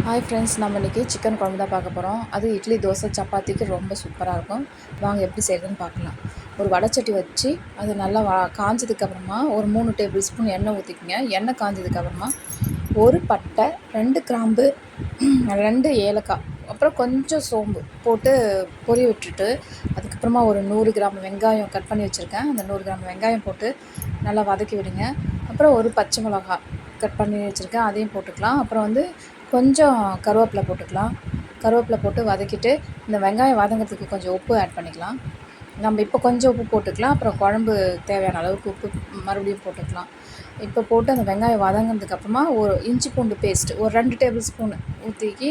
Hi friends, நம்ம இன்றைக்கி chicken குழம்பு தான் பார்க்க போகிறோம். அது இட்லி, தோசை, சப்பாத்திக்கு ரொம்ப சூப்பராக இருக்கும். வாங்க எப்படி செய்கிறதுன்னு பார்க்கலாம். ஒரு வடைச்சட்டி வச்சு அது நல்லா காஞ்சதுக்கப்புறமா ஒரு 3 டேபிள் ஸ்பூன் எண்ணெய் ஊற்றிக்கங்க. எண்ணெய் காஞ்சதுக்கப்புறமா ஒரு பட்டை, 2 கிராம்பு, 2 ஏலக்காய், அப்புறம் கொஞ்சம் சோம்பு போட்டு பொரிய விட்டுட்டு, அதுக்கப்புறமா ஒரு 100 கிராம் வெங்காயம் கட் பண்ணி வச்சுருக்கேன். அந்த 100 கிராம் வெங்காயம் போட்டு நல்லா வதக்கி விடுங்க. அப்புறம் ஒரு பச்சை மிளகா கட் பண்ணி வச்சுருக்கேன், அதையும் போட்டுக்கலாம். அப்புறம் கொஞ்சம் கருவேப்பிலை போட்டுக்கலாம். கருவேப்பிலை போட்டு வதக்கிட்டு இந்த வெங்காயம் வதங்கிறதுக்கு கொஞ்சம் உப்பு ஆட் பண்ணிக்கலாம். நம்ம இப்போ கொஞ்சம் உப்பு போட்டுக்கலாம். அப்புறம் குழம்பு தேவையான அளவுக்கு உப்பு மறுபடியும் போட்டுக்கலாம். இப்போ போட்டு அந்த வெங்காயம் வதங்கினதுக்கப்புறமா ஒரு இஞ்சி பூண்டு பேஸ்ட் ஒரு 2 டேபிள் ஸ்பூன் ஊற்றிக்கி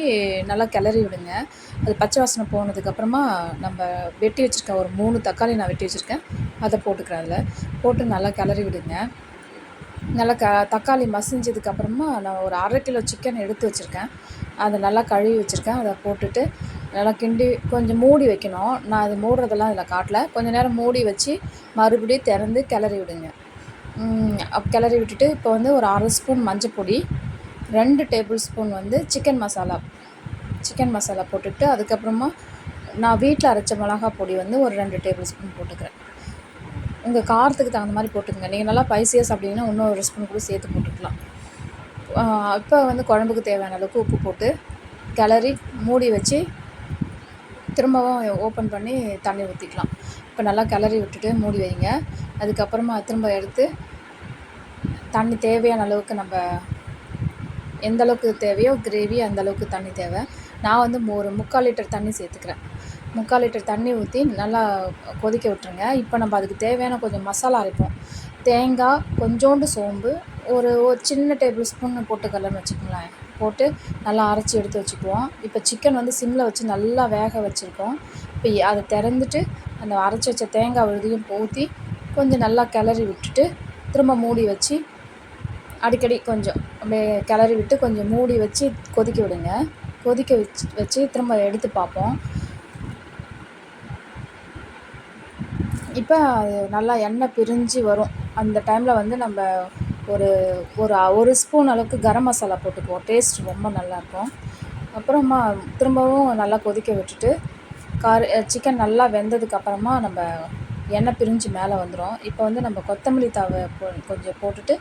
நல்லா கிளறி விடுங்க. அது பச்சை வாசனை போனதுக்கப்புறமா நம்ம வெட்டி வச்சுருக்கேன் ஒரு 3 தக்காளி நான் வெட்டி வச்சுருக்கேன், அதை போட்டுக்கிறேன். அதில் போட்டு நல்லா கிளறி விடுங்க. நல்லா தக்காளி மசிஞ்சதுக்கப்புறமா நான் ஒரு 1/2 கிலோ சிக்கன் எடுத்து வச்சுருக்கேன். அதை நல்லா கழுவி வச்சுருக்கேன். அதை போட்டுட்டு நல்லா கிண்டி கொஞ்சம் மூடி வைக்கணும். நான் அது மூடுறதெல்லாம் இதில் காட்டல. கொஞ்சம் நேரம் மூடி வச்சு மறுபடியும் திறந்து கிளறி விடுங்க. கிளறி விட்டுட்டு இப்போ ஒரு 1/2 ஸ்பூன் மஞ்சப்பொடி, 2 டேபிள் ஸ்பூன் சிக்கன் மசாலா போட்டுட்டு, அதுக்கப்புறமா நான் வீட்டில் அரைச்ச மிளகா பொடி ஒரு 2 டேபிள் ஸ்பூன் போட்டுக்கிறேன். உங்கள் காரத்துக்கு தகுந்த மாதிரி போட்டுக்கோங்க. நீங்கள் நல்லா ஸ்பைசியாக சாப்பிட்டீங்கன்னா இன்னும் 1 ஸ்பூன் கூட சேர்த்து போட்டுக்கலாம். இப்போ குழம்புக்கு தேவையான அளவுக்கு உப்பு போட்டு கிளறி மூடி வச்சு திரும்பவும் ஓப்பன் பண்ணி தண்ணி ஊற்றிக்கலாம். இப்போ நல்லா கிளறி விட்டுட்டு மூடி வைங்க. அதுக்கப்புறமா திரும்ப எடுத்து தண்ணி தேவையான அளவுக்கு நம்ம எந்த அளவுக்கு தேவையோ கிரேவி அந்தளவுக்கு தண்ணி தேவை. நான் ஒரு 3/4 லிட்டர் தண்ணி சேர்த்துக்கிறேன். 3/4 லிட்டர் தண்ணி ஊற்றி நல்லா கொதிக்க விட்டுருங்க. இப்போ நம்ம அதுக்கு தேவையான கொஞ்சம் மசாலா அரைப்போம். தேங்காய், கொஞ்சோண்டு சோம்பு, ஒரு சின்ன டேபிள் ஸ்பூன் போட்டுக்கலன்னு வச்சுக்கோங்களேன், போட்டு நல்லா அரைச்சி எடுத்து வச்சுக்குவோம். இப்போ சிக்கன் சிம்மில் வச்சு நல்லா வேக வச்சுருக்கோம். இப்போ அதை திறந்துட்டு அந்த அரைச்சி வச்ச தேங்காய் விழுதையும் ஊற்றி கொஞ்சம் நல்லா கிளறி விட்டுட்டு திரும்ப மூடி வச்சு அடிக்கடி கொஞ்சம் அப்படியே கிளறி விட்டு கொஞ்சம் மூடி வச்சு கொதிக்க விடுங்க. கொதிக்க வச்சு திரும்ப எடுத்து பார்ப்போம். இப்போ அது நல்லா எண்ணெய் பிரிஞ்சு வரும். அந்த டைமில் நம்ம ஒரு ஸ்பூன் அளவுக்கு கரம் மசாலா போட்டுக்குவோம். டேஸ்ட் ரொம்ப நல்லாயிருக்கும். அப்புறமா திரும்பவும் நல்லா கொதிக்க விட்டுட்டு சிக்கன் நல்லா வெந்ததுக்கப்புறமா நம்ம எண்ணெய் பிரிஞ்சு மேலே வந்துடும். இப்போ நம்ம கொத்தமல்லி தழை கொஞ்சம் போட்டுட்டு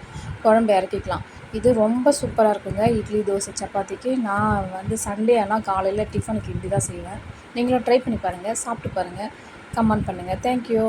குழம்பு இறக்கிக்கலாம். இது ரொம்ப சூப்பராக இருக்குங்க இட்லி, தோசை, சப்பாத்திக்கு. நான் சண்டே ஆனால் காலையில் டிஃபனுக்கு இப்படி தான் செய்வேன். நீங்களும் ட்ரை பண்ணி பாருங்கள், சாப்பிட்டு பாருங்கள், கமெண்ட் பண்ணுங்கள். தேங்க்யூ.